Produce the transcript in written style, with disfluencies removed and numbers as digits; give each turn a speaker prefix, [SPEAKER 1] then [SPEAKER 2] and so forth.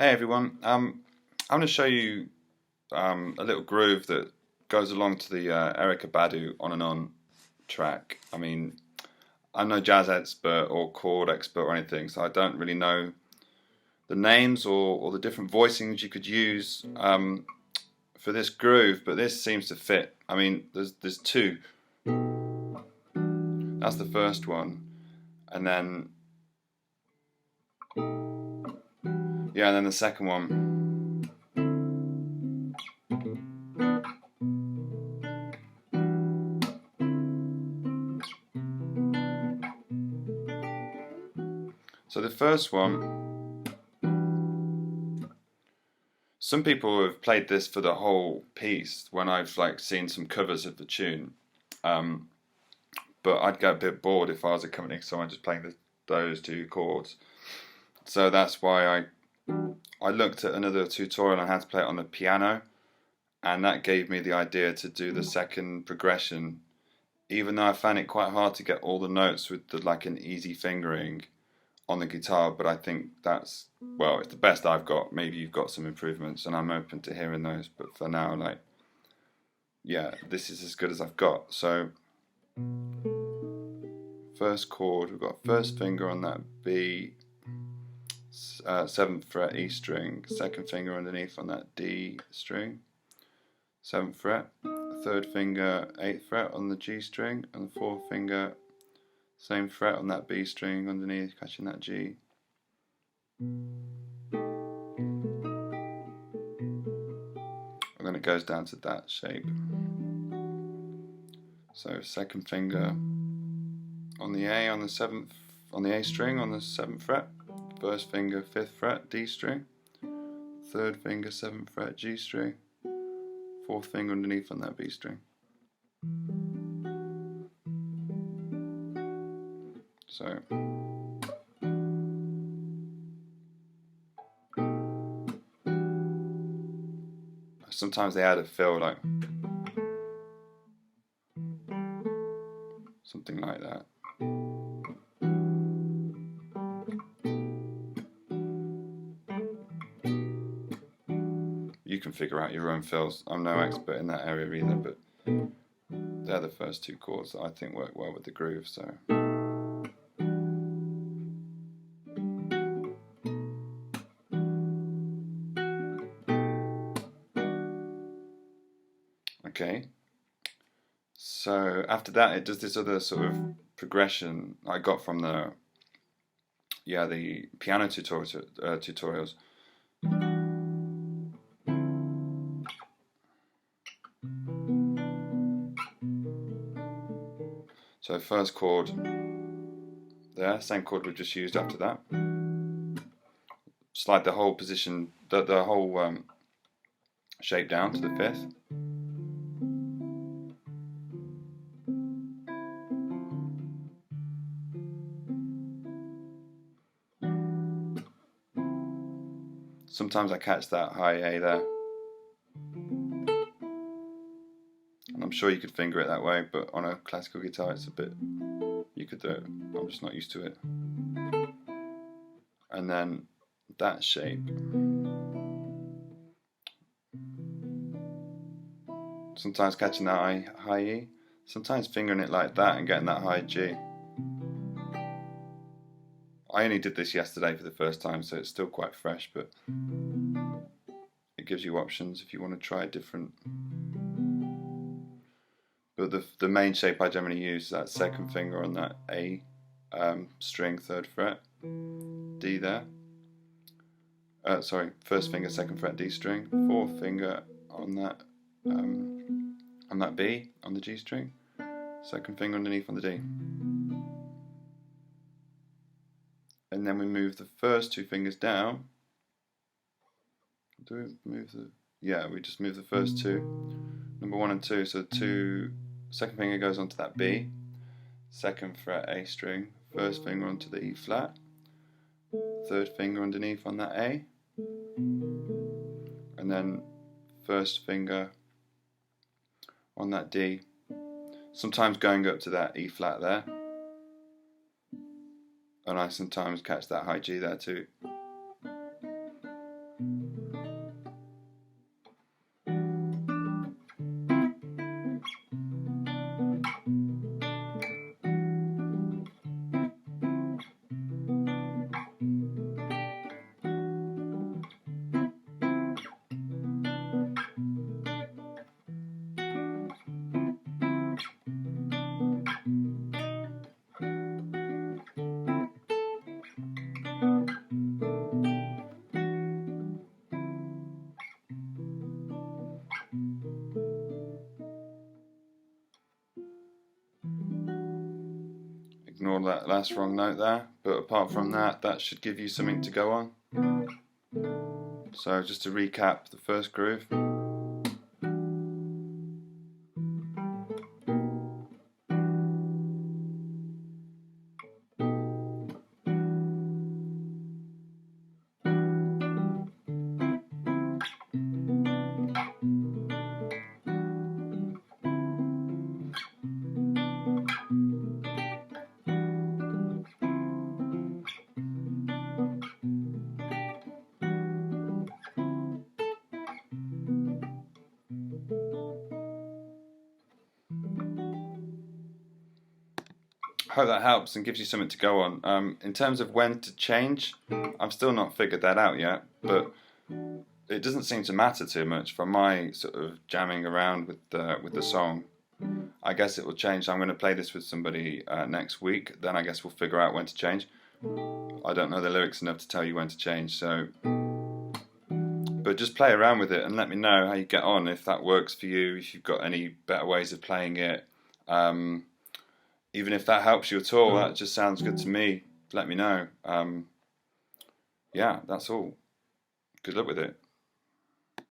[SPEAKER 1] Hey everyone, I'm going to show you a little groove that goes along to the Erykah Badu On and On track. I mean, I'm no jazz expert or chord expert or anything, so I don't really know the names or the different voicings you could use for this groove, but this seems to fit. I mean, there's two. That's the first one, and then yeah, and then the second one. So the first one, some people have played this for the whole piece when I've seen some covers of the tune, but I'd get a bit bored if I was accompanying someone just playing those two chords. So that's why I looked at another tutorial on how to play it on the piano, and that gave me the idea to do the second progression, even though I found it quite hard to get all the notes with an easy fingering on the guitar. But I think it's the best I've got. Maybe you've got some improvements, and I'm open to hearing those, but for now, this is as good as I've got. So first chord, we've got first finger on that B, 7th fret E string, second finger underneath on that D string, 7th fret, third finger 8th fret on the G string, and the fourth finger same fret on that B string underneath, catching that G. And then it goes down to that shape. So second finger on the A on the 7th, on the A string on the 7th fret, first finger 5th fret D string, third finger 7th fret G string, fourth finger underneath on that B string. So sometimes they add a fill, something like that. You can figure out your own fills. I'm no expert in that area either, but they're the first two chords that I think work well with the groove. So okay. So after that, it does this other sort of progression I got from the piano tutorials. So first chord there, same chord we've just used after that. Slide the whole position, the whole shape down to the 5th. Sometimes I catch that high A there, and I'm sure you could finger it that way, but on a classical guitar it's a bit, you could do it, I'm just not used to it. And then that shape, sometimes catching that high E, sometimes fingering it like that and getting that high G. I only did this yesterday for the first time, so it's still quite fresh, but it gives you options if you want to try different. But the main shape I generally use is that second finger on that A string, 3rd fret, D there. First finger, 2nd fret, D string, 4th finger on that B on the G string, 2nd finger underneath on the D. And then we move the first two fingers down. We just move the first two, number 1 and 2. So second finger goes onto that B, 2nd fret A string, first finger onto the E flat, 3rd finger underneath on that A, and then first finger on that D, sometimes going up to that E flat there, and I sometimes catch that high G there too. Ignore that last wrong note there, but apart from that, that should give you something to go on. So just to recap the first groove. Hope that helps and gives you something to go on. In terms of when to change, I've still not figured that out yet, but it doesn't seem to matter too much for my sort of jamming around with the song. I guess it will change. I'm going to play this with somebody next week. Then I guess we'll figure out when to change. I don't know the lyrics enough to tell you when to change, so. But just play around with it and let me know how you get on, if that works for you, if you've got any better ways of playing it. Even if that helps you at all, that just sounds good to me. Let me know. Yeah, that's all. Good luck with it.